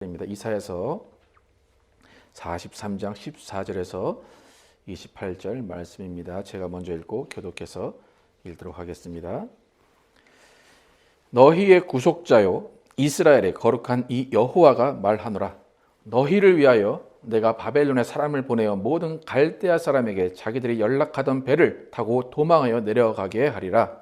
입니다. 이사야서 43장 14절에서 28절 말씀입니다. 제가 먼저 읽고 교독해서 읽도록 하겠습니다. 너희의 구속자요 이스라엘의 거룩한 이 여호와가 말하노라. 너희를 위하여 내가 바벨론에 사람을 보내어 모든 갈대아 사람에게 자기들이 연락하던 배를 타고 도망하여 내려가게 하리라.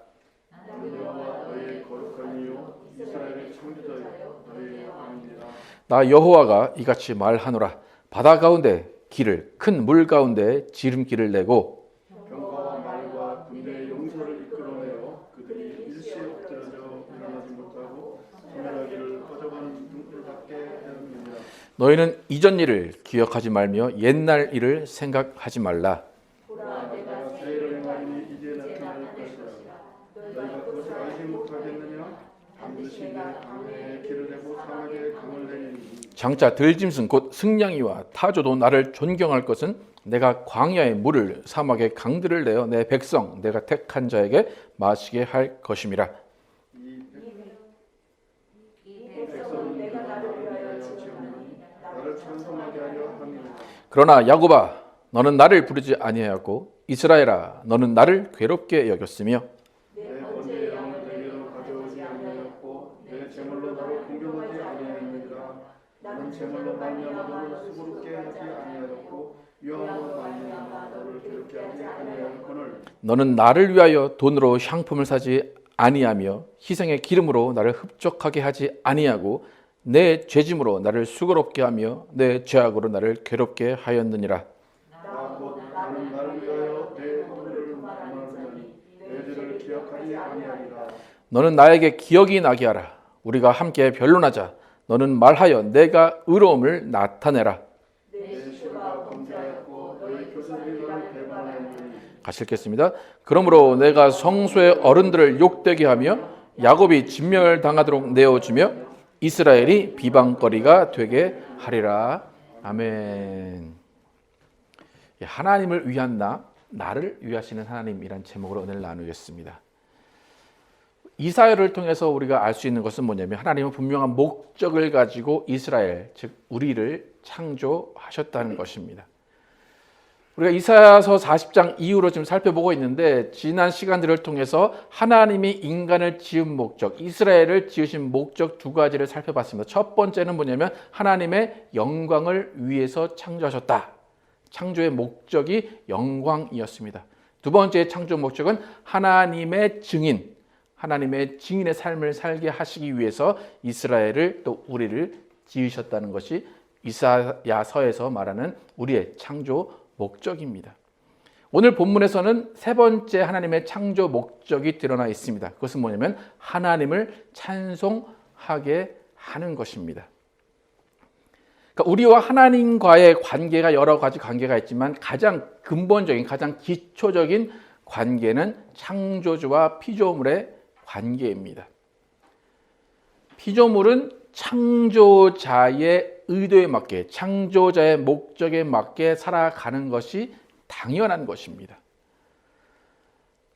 나 여호와가 이같이 말하노라. 바다 가운데 길을 큰 물 가운데 지름길을 내고 병거와 말과 군대의 용사를 이끌어내어 그들이 일시에 엎드러져 일어나지 못하고 소멸하기를 꺼져가는 눈물밖에 하였느니라. 너희는 이전 일을 기억하지 말며 옛날 일을 생각하지 말라. 보라, 내가 새 일을 행하리니 이제 나타날 것이라. 너희가 그것을 알지 못하겠느냐? 반드시 내 강에 길을 내고 상하게 강을 내리니 장차 들짐승 곧 승냥이와 타조도 나를 존경할 것은 내가 광야의 물을 사막의 강들을 내어 내 백성 내가 택한 자에게 마시게 할 것임이라. 이 백성은 내가 나를 위하여 지으니 나를 찬송하게 하려 함이라. 그러나 야곱아 너는 나를 부르지 아니하였고 이스라엘아 너는 나를 괴롭게 여겼으며 내 번제의 양을 내게로 가져오지 아니하였고 내 제물로 나를 공경하지 아니하였느니라. 나는 제물로 말미암아 너를 수고롭게 하지 아니하였고 유황으로 말미암아 너를 괴롭게 하지 아니하였거늘 너는 나를 위하여 돈으로 향품을 사지 아니하며 희생의 기름으로 나를 흡족하게 하지 아니하고 내 죄짐으로 나를 수고롭게 하며 내 죄악으로 나를 괴롭게 하였느니라. 나는 나를 위하여 내 도를 말하노니 내 죄를 기억하지 아니하리라. 너는 나에게 기억이 나게 하라. 우리가 함께 변론하자. 너는 말하여 내가 의로움을 나타내라. 내 시가 범죄하였고 너희 교사들이 너를 배반하였느니 같이 읽겠습니다. 그러므로 내가 성소의 어른들을 욕되게 하며 야곱이 진멸당하도록 내어주며 이스라엘이 비방거리가 되게 하리라. 아멘. 하나님을 위한 나를 위하시는 하나님이란 제목으로 오늘 나누겠습니다. 이사야를 통해서 우리가 알 수 있는 것은 뭐냐면 하나님은 분명한 목적을 가지고 이스라엘, 즉 우리를 창조하셨다는 것입니다. 우리가 이사야서 40장 이후로 지금 살펴보고 있는데 지난 시간들을 통해서 하나님이 인간을 지은 목적, 이스라엘을 지으신 목적 두 가지를 살펴봤습니다. 첫 번째는 뭐냐면 하나님의 영광을 위해서 창조하셨다. 창조의 목적이 영광이었습니다. 두 번째 창조 목적은 하나님의 증인의 삶을 살게 하시기 위해서 이스라엘을 또 우리를 지으셨다는 것이 이사야서에서 말하는 우리의 창조 목적입니다. 오늘 본문에서는 세 번째 하나님의 창조 목적이 드러나 있습니다. 그것은 뭐냐면 하나님을 찬송하게 하는 것입니다. 그러니까 우리와 하나님과의 관계가 여러 가지 관계가 있지만 가장 근본적인, 가장 기초적인 관계는 창조주와 피조물의 관계입니다. 피조물은 창조자의 의도에 맞게, 창조자의 목적에 맞게 살아가는 것이 당연한 것입니다.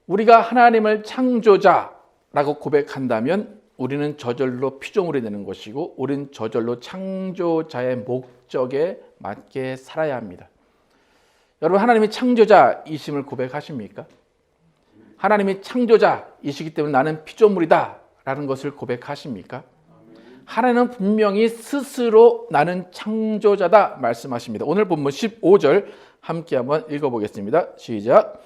우리가 하나님을 창조자라고 고백한다면 우리는 저절로 피조물이 되는 것이고 우리는 저절로 창조자의 목적에 맞게 살아야 합니다. 여러분 하나님이 창조자이심을 고백하십니까? 하나님이 창조자이시기 때문에 나는 피조물이다 라는 것을 고백하십니까? 하나님은 분명히 스스로 나는 창조자다 말씀하십니다. 오늘 본문 15절 함께 한번 읽어보겠습니다. 시작.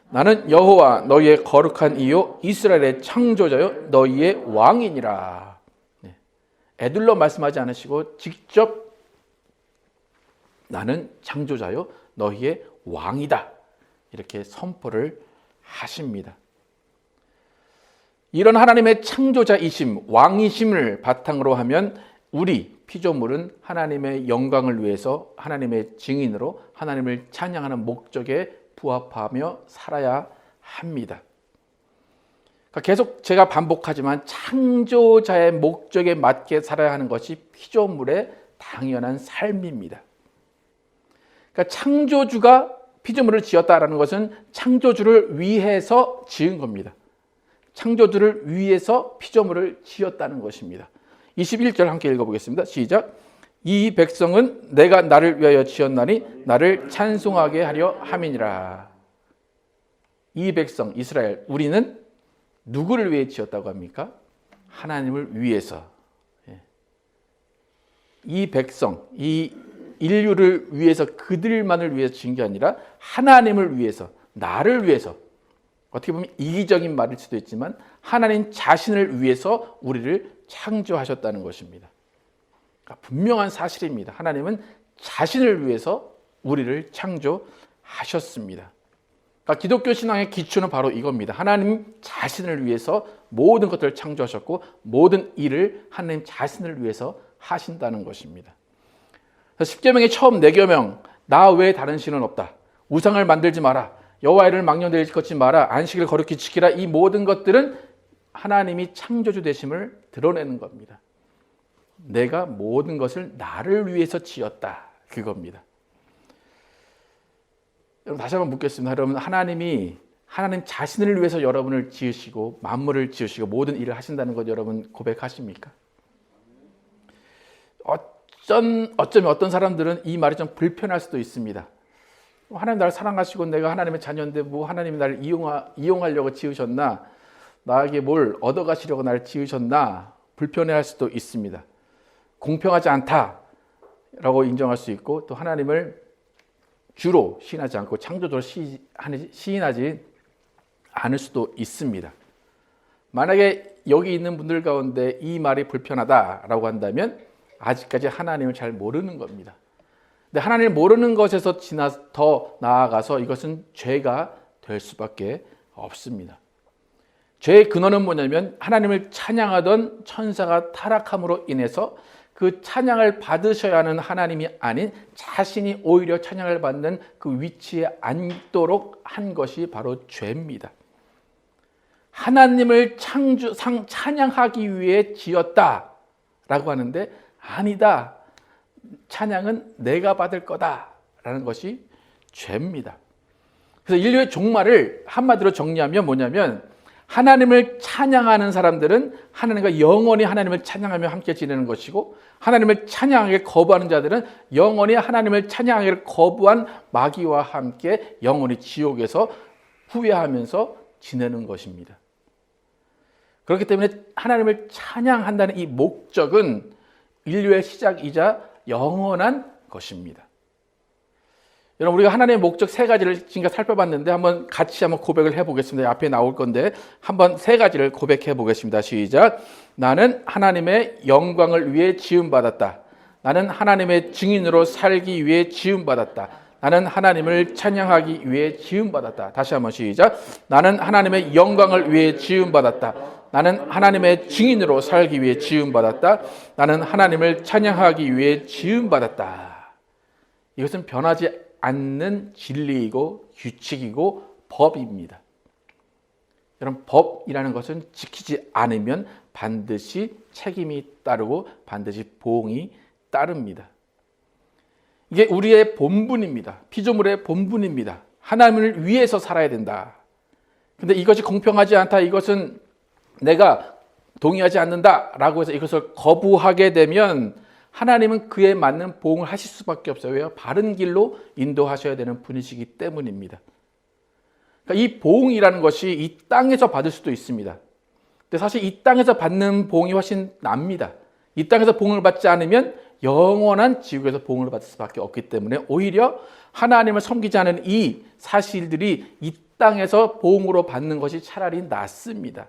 나는 여호와 너희의 거룩한 이요 이스라엘의 창조자요 너희의 왕이니라. 애들로 말씀하지 않으시고 직접 나는 창조자요 너희의 왕이다 이렇게 선포를 하십니다. 이런 하나님의 창조자이심, 왕이심을 바탕으로 하면 우리 피조물은 하나님의 영광을 위해서 하나님의 증인으로 하나님을 찬양하는 목적에 부합하며 살아야 합니다. 그러니까 계속 제가 반복하지만 창조자의 목적에 맞게 살아야 하는 것이 피조물의 당연한 삶입니다. 그러니까 창조주가 피조물을 지었다라는 것은 창조주를 위해서 지은 겁니다. 창조주를 위해서 피조물을 지었다는 것입니다. 21절 함께 읽어보겠습니다. 시작. 이 백성은 내가 나를 위하여 지었나니 나를 찬송하게 하려 함이니라. 이 백성 이스라엘, 우리는 누구를 위해 지었다고 합니까? 하나님을 위해서. 이 백성, 이 인류를 위해서, 그들만을 위해서 지은 게 아니라 하나님을 위해서, 나를 위해서. 어떻게 보면 이기적인 말일 수도 있지만 하나님 자신을 위해서 우리를 창조하셨다는 것입니다. 그러니까 분명한 사실입니다. 하나님은 자신을 위해서 우리를 창조하셨습니다. 그러니까 기독교 신앙의 기초는 바로 이겁니다. 하나님 자신을 위해서 모든 것들을 창조하셨고 모든 일을 하나님 자신을 위해서 하신다는 것입니다. 십계명의 처음 네 계명, 나 외에 다른 신은 없다. 우상을 만들지 마라. 여호와의 이름을 망령되이 걷지 마라. 안식일을 거룩히 지키라. 이 모든 것들은 하나님이 창조주 되심을 드러내는 겁니다. 내가 모든 것을 나를 위해서 지었다. 그겁니다. 여러분 다시 한번 묻겠습니다. 여러분 하나님 자신을 위해서 여러분을 지으시고 만물을 지으시고 모든 일을 하신다는 것 여러분 고백하십니까? 어쩌면 어떤 사람들은 이 말이 좀 불편할 수도 있습니다. 하나님 나를 사랑하시고 내가 하나님의 자녀인데 뭐 하나님이 나를 이용하려고 지으셨나? 나에게 뭘 얻어가시려고 나를 지으셨나? 불편해할 수도 있습니다. 공평하지 않다라고 인정할 수 있고 또 하나님을 주로 시인하지 않고 창조주로 시인하지 않을 수도 있습니다. 만약에 여기 있는 분들 가운데 이 말이 불편하다라고 한다면 아직까지 하나님을 잘 모르는 겁니다. 근데 하나님을 모르는 것에서 더 나아가서 이것은 죄가 될 수밖에 없습니다. 죄의 근원은 뭐냐면 하나님을 찬양하던 천사가 타락함으로 인해서 그 찬양을 받으셔야 하는 하나님이 아닌 자신이 오히려 찬양을 받는 그 위치에 앉도록 한 것이 바로 죄입니다. 하나님을 찬양하기 위해 지었다라고 하는데 아니다. 찬양은 내가 받을 거다라는 것이 죄입니다. 그래서 인류의 종말을 한마디로 정리하면 뭐냐면 하나님을 찬양하는 사람들은 하나님과 영원히 하나님을 찬양하며 함께 지내는 것이고 하나님을 찬양하기를 거부하는 자들은 영원히 하나님을 찬양하기를 거부한 마귀와 함께 영원히 지옥에서 후회하면서 지내는 것입니다. 그렇기 때문에 하나님을 찬양한다는 이 목적은 인류의 시작이자 영원한 것입니다. 여러분 우리가 하나님의 목적 세 가지를 지금까지 살펴봤는데 한번 같이 고백을 해보겠습니다. 앞에 나올 건데 한번 세 가지를 고백해 보겠습니다. 시작. 나는 하나님의 영광을 위해 지음받았다. 나는 하나님의 증인으로 살기 위해 지음받았다. 나는 하나님을 찬양하기 위해 지음받았다. 다시 한번 시작. 나는 하나님의 영광을 위해 지음받았다. 나는 하나님의 증인으로 살기 위해 지음받았다. 나는 하나님을 찬양하기 위해 지음받았다. 이것은 변하지 않는 진리이고 규칙이고 법입니다. 여러분 법이라는 것은 지키지 않으면 반드시 책임이 따르고 반드시 보응이 따릅니다. 이게 우리의 본분입니다. 피조물의 본분입니다. 하나님을 위해서 살아야 된다. 근데 이것이 공평하지 않다. 이것은 내가 동의하지 않는다라고 해서 이것을 거부하게 되면 하나님은 그에 맞는 보응을 하실 수밖에 없어요. 왜요? 바른 길로 인도하셔야 되는 분이시기 때문입니다. 그러니까 이 보응이라는 것이 이 땅에서 받을 수도 있습니다. 근데 사실 이 땅에서 받는 보응이 훨씬 납니다. 이 땅에서 보응을 받지 않으면 영원한 지옥에서 보응을 받을 수밖에 없기 때문에 오히려 하나님을 섬기지 않은 이 사실들이 이 땅에서 보응으로 받는 것이 차라리 낫습니다.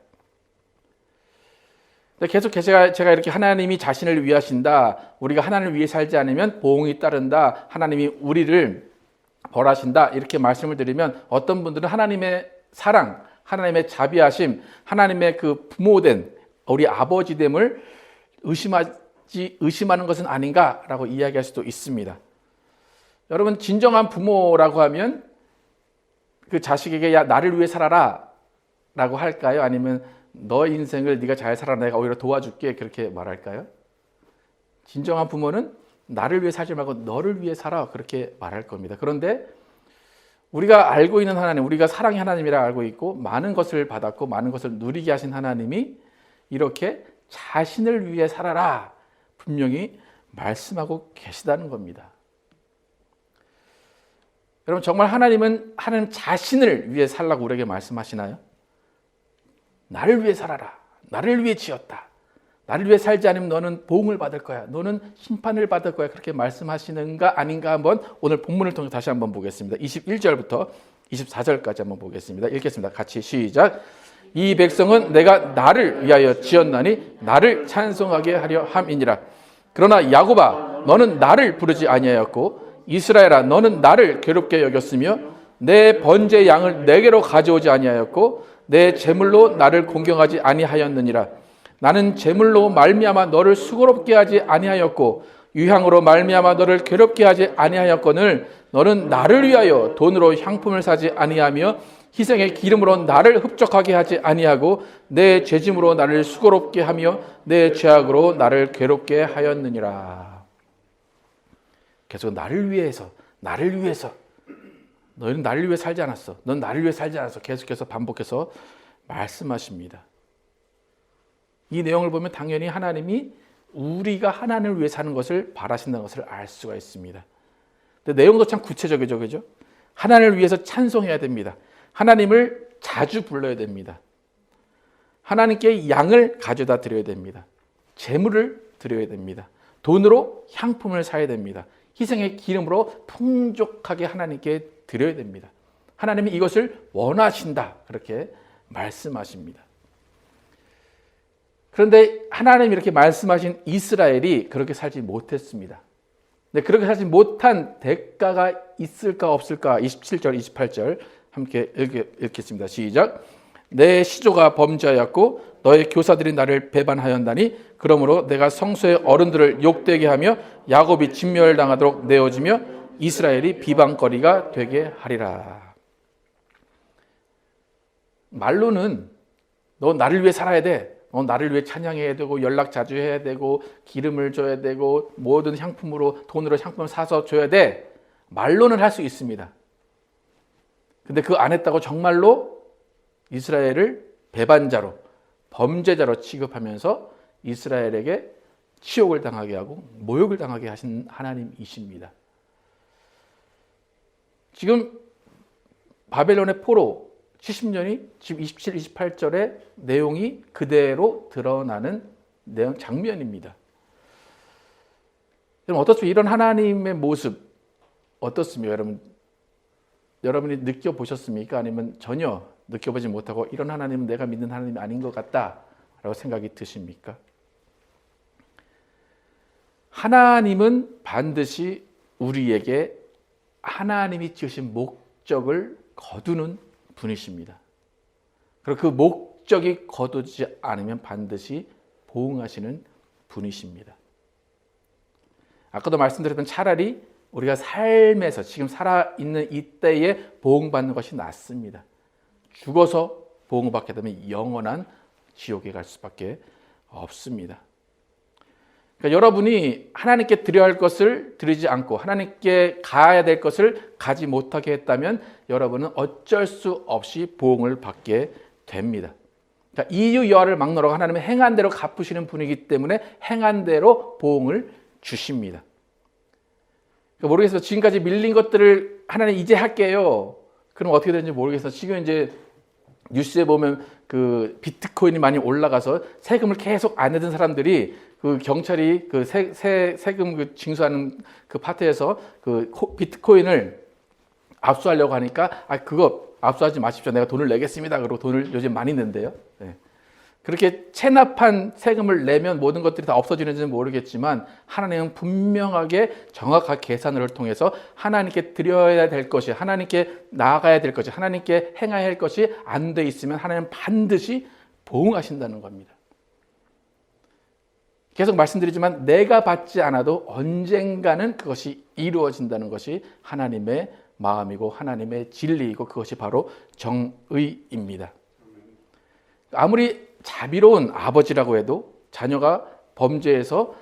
계속 제가 이렇게 하나님이 자신을 위하신다, 우리가 하나님을 위해 살지 않으면 보응이 따른다, 하나님이 우리를 벌하신다 이렇게 말씀을 드리면 어떤 분들은 하나님의 사랑, 하나님의 자비하심, 하나님의 그 부모된 우리 아버지됨을 의심하는 것은 아닌가라고 이야기할 수도 있습니다. 여러분 진정한 부모라고 하면 그 자식에게 야 나를 위해 살아라 라고 할까요? 아니면 너 인생을 네가 잘 살아 내가 오히려 도와줄게 그렇게 말할까요? 진정한 부모는 나를 위해 살지 말고 너를 위해 살아 그렇게 말할 겁니다. 그런데 우리가 알고 있는 하나님, 우리가 사랑의 하나님이라 알고 있고 많은 것을 받았고 많은 것을 누리게 하신 하나님이 이렇게 자신을 위해 살아라 분명히 말씀하고 계시다는 겁니다. 여러분, 정말 하나님은 하나님 자신을 위해 살라고 우리에게 말씀하시나요? 나를 위해 살아라. 나를 위해 지었다. 나를 위해 살지 않으면 너는 보응을 받을 거야. 너는 심판을 받을 거야. 그렇게 말씀하시는가 아닌가 한번 오늘 본문을 통해 다시 한번 보겠습니다. 21절부터 24절까지 한번 보겠습니다. 읽겠습니다. 같이 시작. 이 백성은 내가 나를 위하여 지었나니 나를 찬송하게 하려 함이니라. 그러나 야곱아 너는 나를 부르지 아니하였고 이스라엘아 너는 나를 괴롭게 여겼으며 내 번제 양을 내게로 가져오지 아니하였고 내 제물로 나를 공경하지 아니하였느니라. 나는 제물로 말미암아 너를 수고롭게 하지 아니하였고 유향으로 말미암아 너를 괴롭게 하지 아니하였거늘 너는 나를 위하여 돈으로 향품을 사지 아니하며 희생의 기름으로 나를 흡족하게 하지 아니하고 내 죄짐으로 나를 수고롭게 하며 내 죄악으로 나를 괴롭게 하였느니라. 계속 나를 위해서 너희는 나를 위해 살지 않았어. 넌 나를 위해 살지 않았어. 계속해서 반복해서 말씀하십니다. 이 내용을 보면 당연히 하나님이 우리가 하나님을 위해 사는 것을 바라신다는 것을 알 수가 있습니다. 근데 내용도 참 구체적이죠. 그죠? 하나님을 위해서 찬송해야 됩니다. 하나님을 자주 불러야 됩니다. 하나님께 양을 가져다 드려야 됩니다. 제물을 드려야 됩니다. 돈으로 향품을 사야 됩니다. 희생의 기름으로 풍족하게 하나님께 드려야 됩니다. 하나님이 이것을 원하신다. 그렇게 말씀하십니다. 그런데 하나님이 이렇게 말씀하신 이스라엘이 그렇게 살지 못했습니다. 근데 그렇게 살지 못한 대가가 있을까 없을까? 27절, 28절 함께 읽겠습니다. 시작. 내 시조가 범죄하였고 너의 교사들이 나를 배반하였나니 그러므로 내가 성소의 어른들을 욕되게 하며 야곱이 진멸당하도록 내어지며 이스라엘이 비방거리가 되게 하리라. 말로는 너 나를 위해 살아야 돼. 너 나를 위해 찬양해야 되고 연락 자주 해야 되고 기름을 줘야 되고 모든 향품으로 돈으로 향품을 사서 줘야 돼. 말로는 할 수 있습니다. 근데 그 안 했다고 정말로 이스라엘을 배반자로 범죄자로 취급하면서 이스라엘에게 치욕을 당하게 하고 모욕을 당하게 하신 하나님이십니다. 지금 바벨론의 포로 70년이 지금 27, 28절의 내용이 그대로 드러나는 내용 장면입니다. 여러분 어떻습니까? 이런 하나님의 모습 어떻습니까? 여러분이 느껴보셨습니까? 아니면 전혀 느껴보지 못하고 이런 하나님은 내가 믿는 하나님이 아닌 것 같다라고 생각이 드십니까? 하나님은 반드시 우리에게 하나님이 지으신 목적을 거두는 분이십니다. 그리고 그 목적이 거두지 않으면 반드시 보응하시는 분이십니다. 아까도 말씀드렸던 차라리 우리가 삶에서 지금 살아있는 이때에 보응받는 것이 낫습니다. 죽어서 보응을 받게 되면 영원한 지옥에 갈 수밖에 없습니다. 그러니까 여러분이 하나님께 드려야 할 것을 드리지 않고 하나님께 가야 될 것을 가지 못하게 했다면 여러분은 어쩔 수 없이 보응을 받게 됩니다. 그러니까 이유 여하를 막론하고 하나님은 행한 대로 갚으시는 분이기 때문에 행한 대로 보응을 주십니다. 그러니까 모르겠어요. 지금까지 밀린 것들을 하나님 이제 할게요. 그럼 어떻게 되는지 모르겠어요. 지금 이제 뉴스에 보면 그 비트코인이 많이 올라가서 세금을 계속 안 내던 사람들이 그 경찰이 그 세금 그 징수하는 그 파트에서 그 비트코인을 압수하려고 하니까 그거 압수하지 마십시오. 내가 돈을 내겠습니다. 그리고 돈을 요즘 많이 낸대요. 네. 그렇게 체납한 세금을 내면 모든 것들이 다 없어지는지는 모르겠지만 하나님은 분명하게 정확한 계산을 통해서 하나님께 드려야 될 것이 하나님께 나아가야 될 것이 하나님께 행해야 할 것이 안 돼 있으면 하나님은 반드시 보응하신다는 겁니다. 계속 말씀드리지만 내가 받지 않아도 언젠가는 그것이 이루어진다는 것이 하나님의 마음이고 하나님의 진리이고 그것이 바로 정의입니다. 아무리 자비로운 아버지라고 해도 자녀가 범죄해서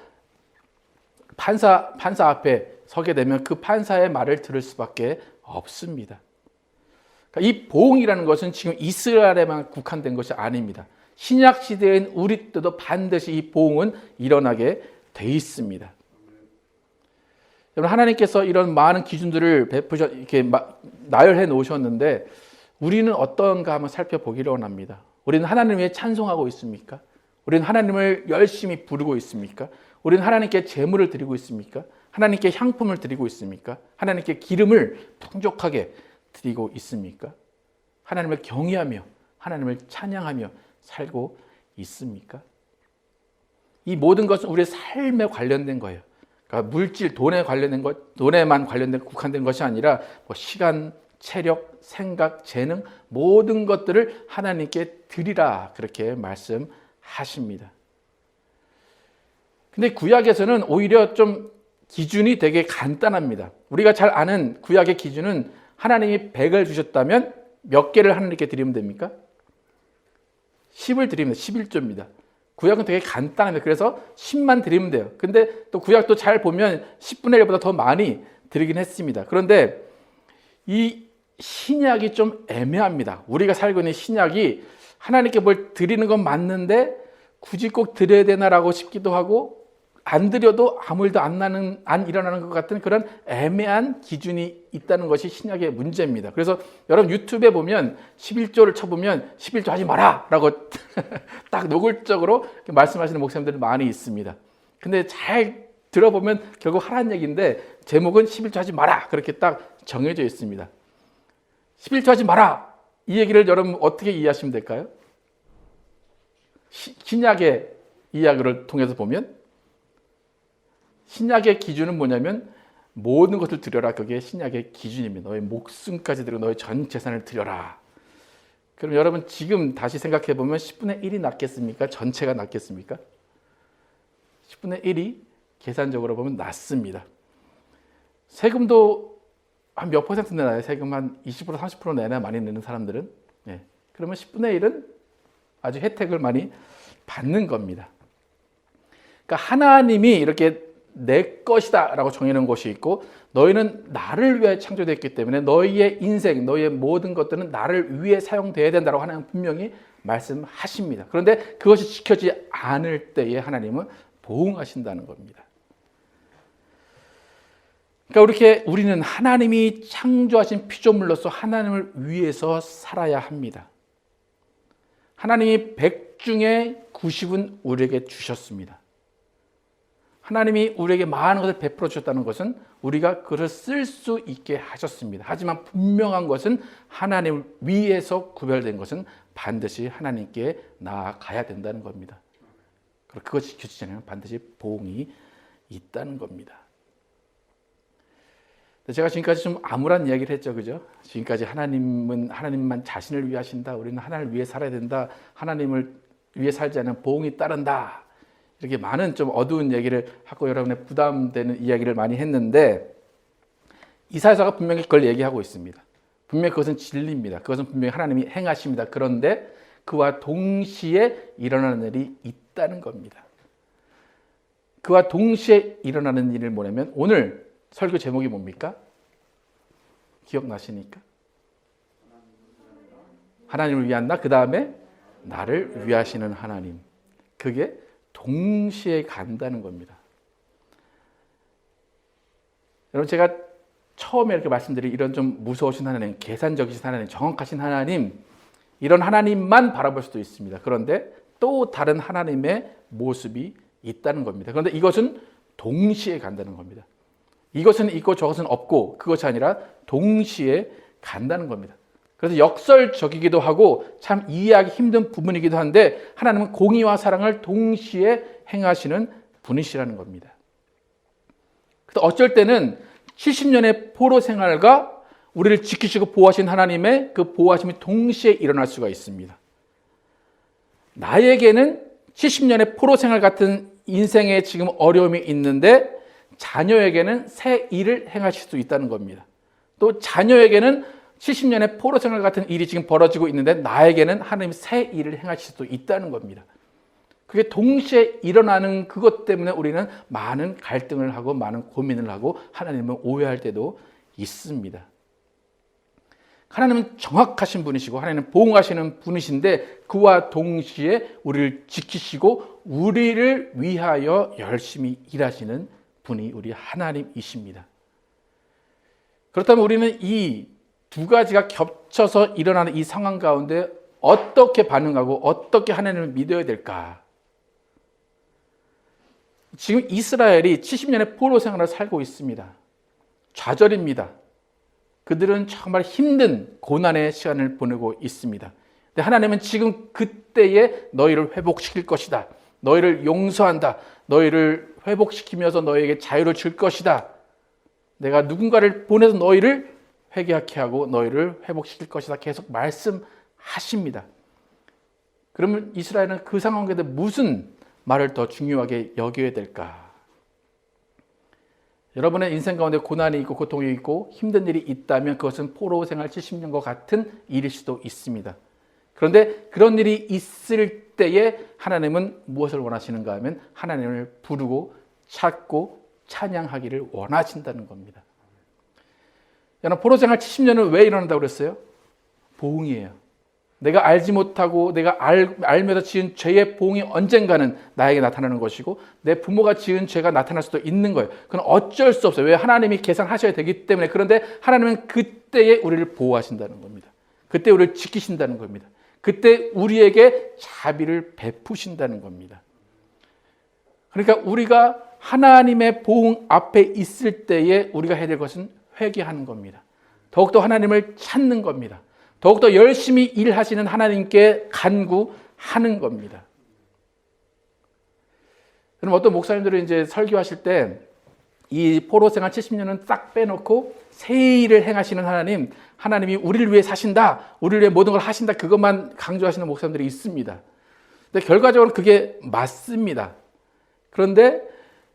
판사 앞에 서게 되면 그 판사의 말을 들을 수밖에 없습니다. 그러니까 이 보응이라는 것은 지금 이스라엘에만 국한된 것이 아닙니다. 신약 시대인 우리 때도 반드시 이 보응은 일어나게 돼 있습니다. 여러분, 하나님께서 이런 많은 기준들을 이렇게 나열해 놓으셨는데 우리는 어떤가 한번 살펴보기를 원합니다. 우리는 하나님을 위해 찬송하고 있습니까? 우리는 하나님을 열심히 부르고 있습니까? 우리는 하나님께 제물을 드리고 있습니까? 하나님께 향품을 드리고 있습니까? 하나님께 기름을 풍족하게 드리고 있습니까? 하나님을 경외하며 하나님을 찬양하며 살고 있습니까? 이 모든 것은 우리의 삶에 관련된 거예요. 그러니까 물질, 돈에만 관련된 국한된 것이 아니라 시간, 체력, 생각, 재능 모든 것들을 하나님께 드리라 그렇게 말씀하십니다. 근데 구약에서는 오히려 좀 기준이 되게 간단합니다. 우리가 잘 아는 구약의 기준은 하나님이 100을 주셨다면 몇 개를 하나님께 드리면 됩니까? 10을 드리면 11조입니다. 구약은 되게 간단합니다. 그래서 10만 드리면 돼요. 근데 또 구약도 잘 보면 10분의 1보다 더 많이 드리긴 했습니다. 그런데 이 신약이 좀 애매합니다. 우리가 살고 있는 신약이 하나님께 뭘 드리는 건 맞는데 굳이 꼭 드려야 되나라고 싶기도 하고 안 드려도 아무 일도 안 일어나는 것 같은 그런 애매한 기준이 있다는 것이 신약의 문제입니다. 그래서 여러분 유튜브에 보면 11조를 쳐보면 11조 하지 마라 라고 딱 노골적으로 말씀하시는 목사님들이 많이 있습니다. 근데 잘 들어보면 결국 하라는 얘기인데 제목은 11조 하지 마라 그렇게 딱 정해져 있습니다. 11조 하지 마라 이 얘기를 여러분 어떻게 이해하시면 될까요? 신약의 이야기를 통해서 보면 신약의 기준은 뭐냐면 모든 것을 드려라. 그게 신약의 기준입니다. 너의 목숨까지 드리고 너의 전 재산을 드려라. 그럼 여러분 지금 다시 생각해 보면 10분의 1이 낫겠습니까? 전체가 낫겠습니까? 10분의 1이 계산적으로 보면 낫습니다. 세금도 한 몇 퍼센트 내나요? 세금 한 20% 30% 내나 많이 내는 사람들은? 예. 그러면 10분의 1은 아주 혜택을 많이 받는 겁니다. 그러니까 하나님이 이렇게 내 것이다 라고 정해놓은 것이 있고 너희는 나를 위해 창조됐기 때문에 너희의 인생, 너희의 모든 것들은 나를 위해 사용되어야 된다고 하나님은 분명히 말씀하십니다. 그런데 그것이 지켜지지 않을 때에 하나님은 보응하신다는 겁니다. 그러니까 이렇게 우리는 하나님이 창조하신 피조물로서 하나님을 위해서 살아야 합니다. 하나님이 100 중에 90은 우리에게 주셨습니다. 하나님이 우리에게 많은 것을 베풀어 주셨다는 것은 우리가 그것을 쓸 수 있게 하셨습니다. 하지만 분명한 것은 하나님을 위해서 구별된 것은 반드시 하나님께 나아가야 된다는 겁니다. 그리고 그것이 지켜지지 않으면 반드시 보응이 있다는 겁니다. 제가 지금까지 좀 암울한 이야기를 했죠, 그죠? 지금까지 하나님만 자신을 위해 하신다. 우리는 하나님을 위해 살아야 된다. 하나님을 위해 살지 않으면 보응이 따른다. 이렇게 많은 좀 어두운 얘기를 하고 여러분의 부담되는 이야기를 많이 했는데 이사야서가 분명히 그걸 얘기하고 있습니다. 분명히 그것은 진리입니다. 그것은 분명히 하나님이 행하십니다. 그런데 그와 동시에 일어나는 일이 있다는 겁니다. 그와 동시에 일어나는 일을 뭐냐면 오늘 설교 제목이 뭡니까? 기억나시니까? 하나님을 위한 나, 그 다음에 나를 위하시는 하나님. 그게 동시에 간다는 겁니다. 여러분 제가 처음에 이렇게 말씀드린 이런 좀 무서우신 하나님, 계산적이신 하나님, 정확하신 하나님 이런 하나님만 바라볼 수도 있습니다. 그런데 또 다른 하나님의 모습이 있다는 겁니다. 그런데 이것은 동시에 간다는 겁니다. 이것은 있고 저것은 없고 그것이 아니라 동시에 간다는 겁니다. 그래서 역설적이기도 하고 참 이해하기 힘든 부분이기도 한데 하나님은 공의와 사랑을 동시에 행하시는 분이시라는 겁니다. 그래서 어쩔 때는 70년의 포로 생활과 우리를 지키시고 보호하신 하나님의 그 보호하심이 동시에 일어날 수가 있습니다. 나에게는 70년의 포로 생활 같은 인생에 지금 어려움이 있는데 자녀에게는 새 일을 행하실 수 있다는 겁니다. 또 자녀에게는 70년의 포로 생활 같은 일이 지금 벌어지고 있는데 나에게는 하나님이 새 일을 행하실 수 있다는 겁니다. 그게 동시에 일어나는 그것 때문에 우리는 많은 갈등을 하고 많은 고민을 하고 하나님을 오해할 때도 있습니다. 하나님은 정확하신 분이시고 하나님은 보응하시는 분이신데 그와 동시에 우리를 지키시고 우리를 위하여 열심히 일하시는 분이 우리 하나님이십니다. 그렇다면 우리는 이 두 가지가 겹쳐서 일어나는 이 상황 가운데 어떻게 반응하고 어떻게 하나님을 믿어야 될까? 지금 이스라엘이 70년의 포로 생활을 살고 있습니다. 좌절입니다. 그들은 정말 힘든 고난의 시간을 보내고 있습니다. 근데 하나님은 지금 그때에 너희를 회복시킬 것이다. 너희를 용서한다. 너희를 회복시키면서 너희에게 자유를 줄 것이다. 내가 누군가를 보내서 너희를 회개하게 하고 너희를 회복시킬 것이다. 계속 말씀하십니다. 그러면 이스라엘은 그 상황에 대해 무슨 말을 더 중요하게 여겨야 될까? 여러분의 인생 가운데 고난이 있고 고통이 있고 힘든 일이 있다면 그것은 포로 생활 70년과 같은 일일 수도 있습니다. 그런데 그런 일이 있을 때에 하나님은 무엇을 원하시는가 하면 하나님을 부르고 찾고 찬양하기를 원하신다는 겁니다. 여러분, 포로 생활 70년은 왜 일어난다고 그랬어요? 보응이에요. 내가 알지 못하고 내가 알면서 지은 죄의 보응이 언젠가는 나에게 나타나는 것이고 내 부모가 지은 죄가 나타날 수도 있는 거예요. 그건 어쩔 수 없어요. 왜? 하나님이 계산하셔야 되기 때문에. 그런데 하나님은 그때에 우리를 보호하신다는 겁니다. 그때 우리를 지키신다는 겁니다. 그때 우리에게 자비를 베푸신다는 겁니다. 그러니까 우리가 하나님의 보응 앞에 있을 때에 우리가 해야 될 것은 회개하는 겁니다. 더욱더 하나님을 찾는 겁니다. 더욱더 열심히 일하시는 하나님께 간구하는 겁니다. 그럼 어떤 목사님들은 이제 설교하실 때 이 포로 생활 70년은 싹 빼놓고 새 일을 행하시는 하나님이 우리를 위해 사신다, 우리를 위해 모든 걸 하신다, 그것만 강조하시는 목사님들이 있습니다. 근데 결과적으로 그게 맞습니다. 그런데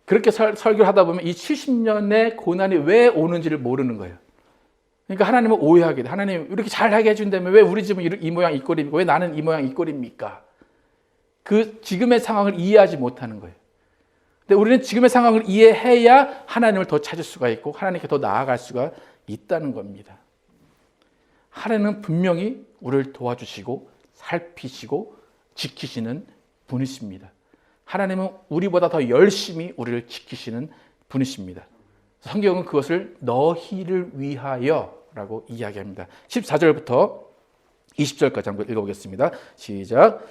그렇게 설교를 하다 보면 이 70년의 고난이 왜 오는지를 모르는 거예요. 그러니까 하나님은 오해하게 돼. 하나님 이렇게 잘하게 해준다면 왜 우리 집은 이 모양 이 꼴입니까? 왜 나는 이 모양 이 꼴입니까? 그 지금의 상황을 이해하지 못하는 거예요. 근데 우리는 지금의 상황을 이해해야 하나님을 더 찾을 수가 있고 하나님께 더 나아갈 수가 있다는 겁니다. 하나님은 분명히 우리를 도와주시고 살피시고 지키시는 분이십니다. 하나님은 우리보다 더 열심히 우리를 지키시는 분이십니다. 성경은 그것을 너희를 위하여라고 이야기합니다. 14절부터 20절까지 한번 읽어보겠습니다. 시작.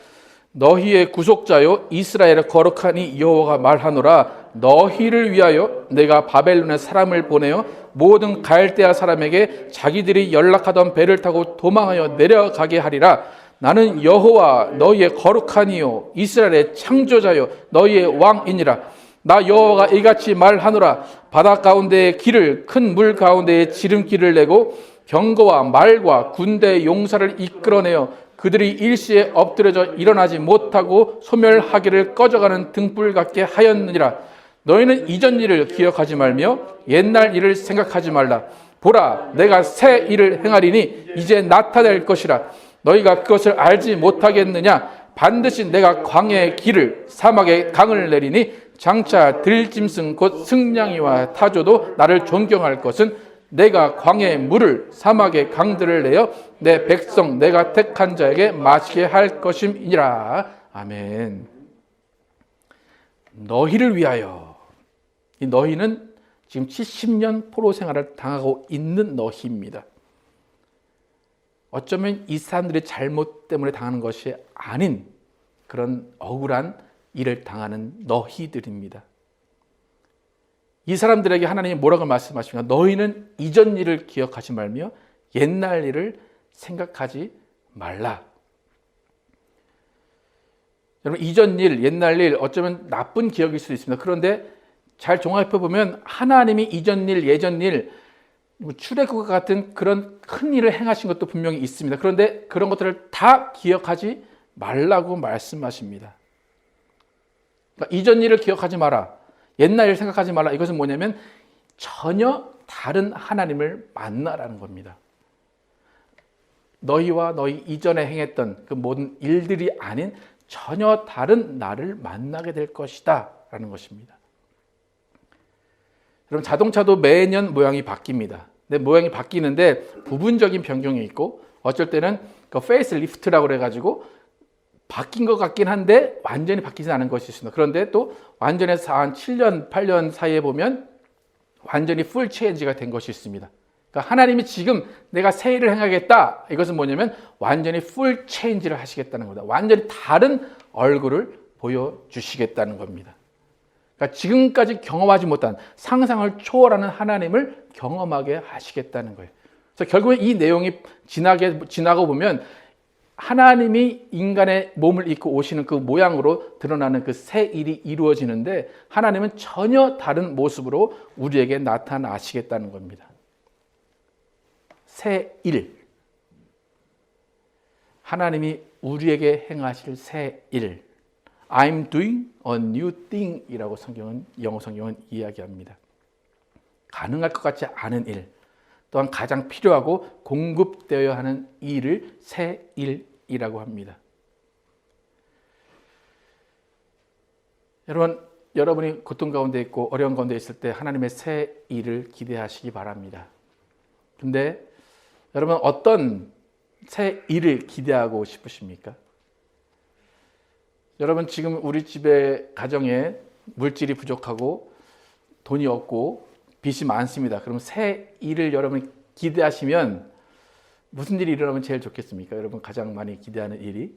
너희의 구속자요 이스라엘의 거룩하니 여호와가 말하노라. 너희를 위하여 내가 바벨론에 사람을 보내어 모든 갈대아 사람에게 자기들이 연락하던 배를 타고 도망하여 내려가게 하리라. 나는 여호와 너희의 거룩하니요 이스라엘의 창조자요 너희의 왕이니라. 나 여호와가 이같이 말하노라. 바다 가운데의 길을 큰 물 가운데에 지름길을 내고 병거와 말과 군대의 용사를 이끌어내어 그들이 일시에 엎드려져 일어나지 못하고 소멸하기를 꺼져가는 등불 같게 하였느니라. 너희는 이전 일을 기억하지 말며 옛날 일을 생각하지 말라. 보라, 내가 새 일을 행하리니 이제 나타낼 것이라. 너희가 그것을 알지 못하겠느냐? 반드시 내가 광야의 길을 사막의 강을 내리니 장차 들짐승 곧 승냥이와 타조도 나를 존경할 것은 내가 광야의 물을 사막의 강들을 내어 내 백성 내가 택한 자에게 마시게 할 것임이니라. 아멘. 너희를 위하여. 이 너희는 지금 70년 포로 생활을 당하고 있는 너희입니다. 어쩌면 이 사람들의 잘못 때문에 당하는 것이 아닌 그런 억울한 일을 당하는 너희들입니다. 이 사람들에게 하나님이 뭐라고 말씀하십니까? 너희는 이전 일을 기억하지 말며 옛날 일을 생각하지 말라. 여러분, 이전 일, 옛날 일 어쩌면 나쁜 기억일 수도 있습니다. 그런데 잘 종합해 보면 하나님이 이전 일, 예전 일, 출애굽과 같은 그런 큰 일을 행하신 것도 분명히 있습니다. 그런데 그런 것들을 다 기억하지 말라고 말씀하십니다. 그러니까 이전 일을 기억하지 마라. 옛날 일 생각하지 말라. 이것은 뭐냐면 전혀 다른 하나님을 만나라는 겁니다. 너희와 너희 이전에 행했던 그 모든 일들이 아닌 전혀 다른 나를 만나게 될 것이다 라는 것입니다. 여러분, 자동차도 매년 모양이 바뀝니다. 근데 모양이 바뀌는데 부분적인 변경이 있고 어쩔 때는 그 페이스 리프트라고 그래가지고 바뀐 것 같긴 한데 완전히 바뀌지 않은 것이 있습니다. 그런데 또 완전히 한 7년, 8년 사이에 보면 완전히 풀 체인지가 된 것이 있습니다. 그러니까 하나님이 지금 내가 새 일을 행하겠다. 이것은 뭐냐면 완전히 풀 체인지를 하시겠다는 겁니다. 완전히 다른 얼굴을 보여주시겠다는 겁니다. 그러니까 지금까지 경험하지 못한 상상을 초월하는 하나님을 경험하게 하시겠다는 거예요. 그래서 결국에 이 내용이 지나고 보면 하나님이 인간의 몸을 입고 오시는 그 모양으로 드러나는 그 새 일이 이루어지는데 하나님은 전혀 다른 모습으로 우리에게 나타나시겠다는 겁니다. 새 일. 하나님이 우리에게 행하실 새 일. I'm doing a new thing 이라고 영어 성경은 이야기합니다. 가능할 것 같지 않은 일, 또한 가장 필요하고 공급되어야 하는 일을 새 일이라고 합니다. 여러분이 고통 가운데 있고 어려운 가운데 있을 때 하나님의 새 일을 기대하시기 바랍니다. 근데 여러분 어떤 새 일을 기대하고 싶으십니까? 여러분 지금 우리 집에 가정에 물질이 부족하고 돈이 없고 빚이 많습니다. 그럼 새 일을 여러분이 기대하시면 무슨 일이 일어나면 제일 좋겠습니까? 여러분 가장 많이 기대하는 일이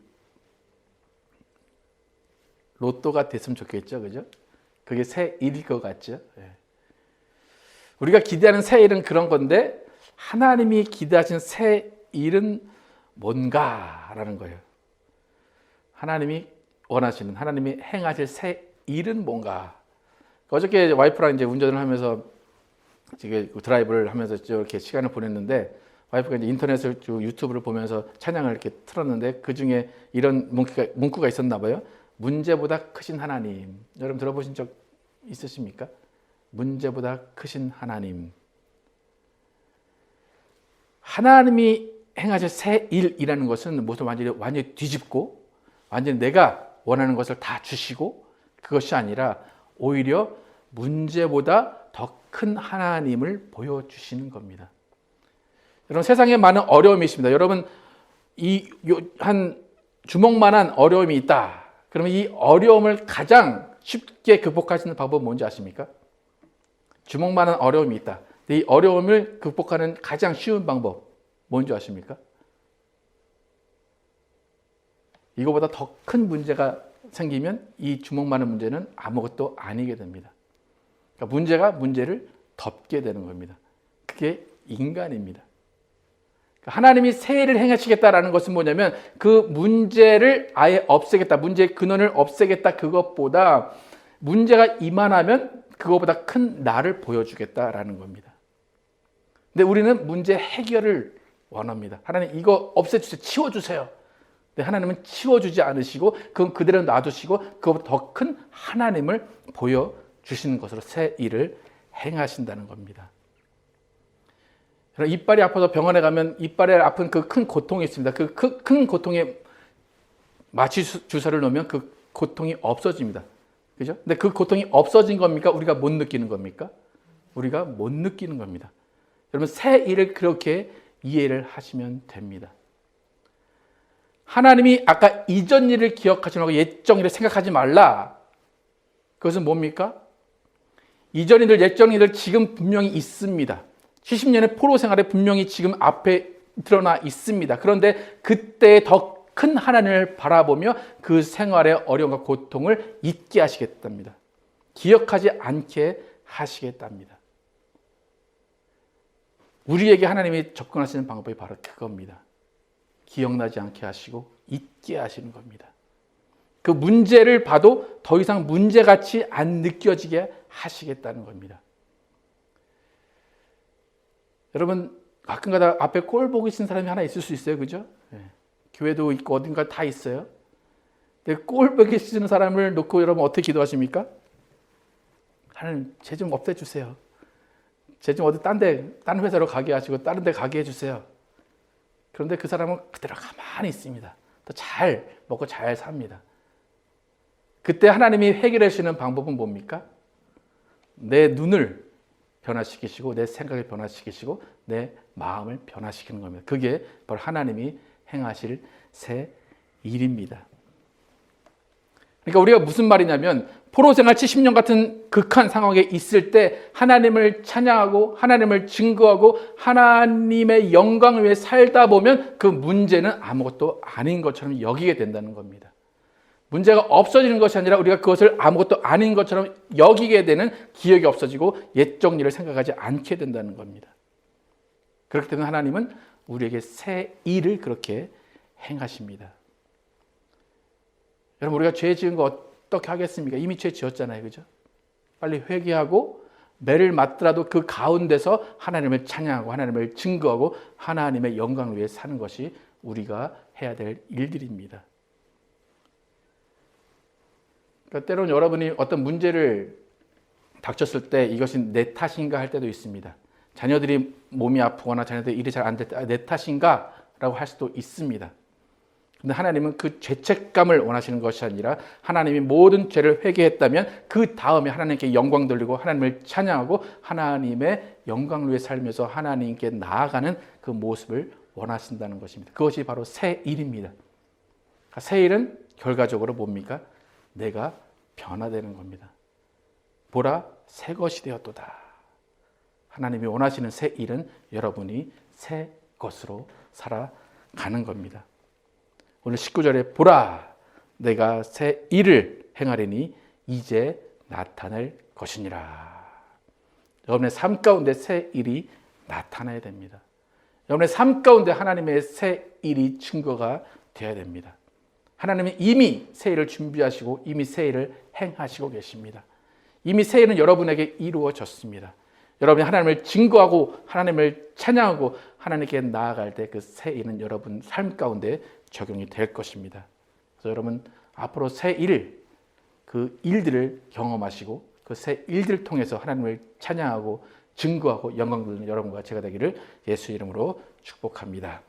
로또가 됐으면 좋겠죠, 그죠? 그게 새 일일 것 같죠? 예. 우리가 기대하는 새 일은 그런 건데 하나님이 기대하신 새 일은 뭔가라는 거예요. 하나님이 원하시는, 하나님이 행하실 새 일은 뭔가. 어저께 와이프랑 이제 운전을 하면서 드라이브를 하면서 이렇게 시간을 보냈는데 와이프가 이제 인터넷을 유튜브를 보면서 찬양을 이렇게 틀었는데 그 중에 이런 문구가 있었나 봐요. 문제보다 크신 하나님. 여러분 들어보신 적 있으십니까? 문제보다 크신 하나님. 하나님이 행하실 새 일이라는 것은 모습을 완전히 뒤집고 완전히 내가 원하는 것을 다 주시고 그것이 아니라 오히려 문제보다 더 큰 하나님을 보여주시는 겁니다. 여러분 세상에 많은 어려움이 있습니다. 여러분 한 주먹만한 어려움이 있다. 그러면 이 어려움을 가장 쉽게 극복하시는 방법은 뭔지 아십니까? 주먹만한 어려움이 있다. 이 어려움을 극복하는 가장 쉬운 방법 뭔지 아십니까? 이거보다 더 큰 문제가 생기면 이 주먹만한 문제는 아무것도 아니게 됩니다. 그러니까 문제가 문제를 덮게 되는 겁니다. 그게 인간입니다. 그러니까 하나님이 새 일을 행하시겠다라는 것은 뭐냐면 그 문제를 아예 없애겠다. 문제의 근원을 없애겠다. 그것보다 문제가 이만하면 그것보다 큰 나를 보여주겠다라는 겁니다. 근데 우리는 문제 해결을 원합니다. 하나님 이거 없애주세요. 치워주세요. 근데 하나님은 치워주지 않으시고 그건 그대로 놔두시고 그것보다 더 큰 하나님을 보여주시는 것으로 새 일을 행하신다는 겁니다. 이빨이 아파서 병원에 가면 이빨에 아픈 그 큰 고통이 있습니다. 그 큰 고통에 마취 주사를 놓으면 그 고통이 없어집니다. 그죠? 근데 그 고통이 없어진 겁니까? 우리가 못 느끼는 겁니까? 우리가 못 느끼는 겁니다. 여러분 새 일을 그렇게 이해를 하시면 됩니다. 하나님이 아까 이전 일을 기억하지 말고 옛적 일을 생각하지 말라. 그것은 뭡니까? 이전 일들, 옛적 일들 지금 분명히 있습니다. 70년의 포로 생활에 분명히 지금 앞에 드러나 있습니다. 그런데 그때 더 큰 하나님을 바라보며 그 생활의 어려움과 고통을 잊게 하시겠답니다. 기억하지 않게 하시겠답니다. 우리에게 하나님이 접근하시는 방법이 바로 그겁니다. 기억나지 않게 하시고 잊게 하시는 겁니다. 그 문제를 봐도 더 이상 문제같이 안 느껴지게 하시겠다는 겁니다. 여러분 가끔가다 앞에 꼴 보고 있는 사람이 하나 있을 수 있어요. 그죠? 네. 교회도 있고 어딘가 다 있어요. 근데 꼴 보고 계시는 사람을 놓고 여러분 어떻게 기도하십니까? 하나님 쟤 좀 없애주세요. 쟤 좀 어디 딴 회사로 가게 하시고 다른 데 가게 해주세요. 그런데 그 사람은 그대로 가만히 있습니다. 더 잘 먹고 잘 삽니다. 그때 하나님이 해결해 주시는 방법은 뭡니까? 내 눈을 변화시키시고 내 생각을 변화시키시고 내 마음을 변화시키는 겁니다. 그게 바로 하나님이 행하실 새 일입니다. 그러니까 우리가 무슨 말이냐면 포로생활 70년 같은 극한 상황에 있을 때 하나님을 찬양하고 하나님을 증거하고 하나님의 영광을 위해 살다 보면 그 문제는 아무것도 아닌 것처럼 여기게 된다는 겁니다. 문제가 없어지는 것이 아니라 우리가 그것을 아무것도 아닌 것처럼 여기게 되는, 기억이 없어지고 옛적 일을 생각하지 않게 된다는 겁니다. 그렇기 때문에 하나님은 우리에게 새 일을 그렇게 행하십니다. 여러분, 우리가 죄 지은 거 어떻게 하겠습니까? 이미 죄 지었잖아요. 그죠? 빨리 회개하고 매를 맞더라도 그 가운데서 하나님을 찬양하고 하나님을 증거하고 하나님의 영광을 위해 사는 것이 우리가 해야 될 일들입니다. 그러니까 때로는 여러분이 어떤 문제를 닥쳤을 때 이것이 내 탓인가 할 때도 있습니다. 자녀들이 몸이 아프거나 자녀들이 일이 잘 안 될 때 내 탓인가? 라고 할 수도 있습니다. 근데 하나님은 그 죄책감을 원하시는 것이 아니라 하나님이 모든 죄를 회개했다면 그 다음에 하나님께 영광 돌리고 하나님을 찬양하고 하나님의 영광을 위해 살면서 하나님께 나아가는 그 모습을 원하신다는 것입니다. 그것이 바로 새 일입니다. 새 일은 결과적으로 뭡니까? 내가 변화되는 겁니다. 보라, 새 것이 되었도다. 하나님이 원하시는 새 일은 여러분이 새 것으로 살아가는 겁니다. 오늘 19절에 보라, 내가 새 일을 행하리니 이제 나타날 것이니라. 여러분의 삶 가운데 새 일이 나타나야 됩니다. 여러분의 삶 가운데 하나님의 새 일이 증거가 되어야 됩니다. 하나님은 이미 새 일을 준비하시고 이미 새 일을 행하시고 계십니다. 이미 새 일은 여러분에게 이루어졌습니다. 여러분이 하나님을 증거하고 하나님을 찬양하고 하나님께 나아갈 때 그 새 일은 여러분 삶 가운데 적용이 될 것입니다. 그래서 여러분 앞으로 새 일, 그 일들을 경험하시고 그 새 일들을 통해서 하나님을 찬양하고 증거하고 영광 돌리는 여러분과 제가 되기를 예수 이름으로 축복합니다.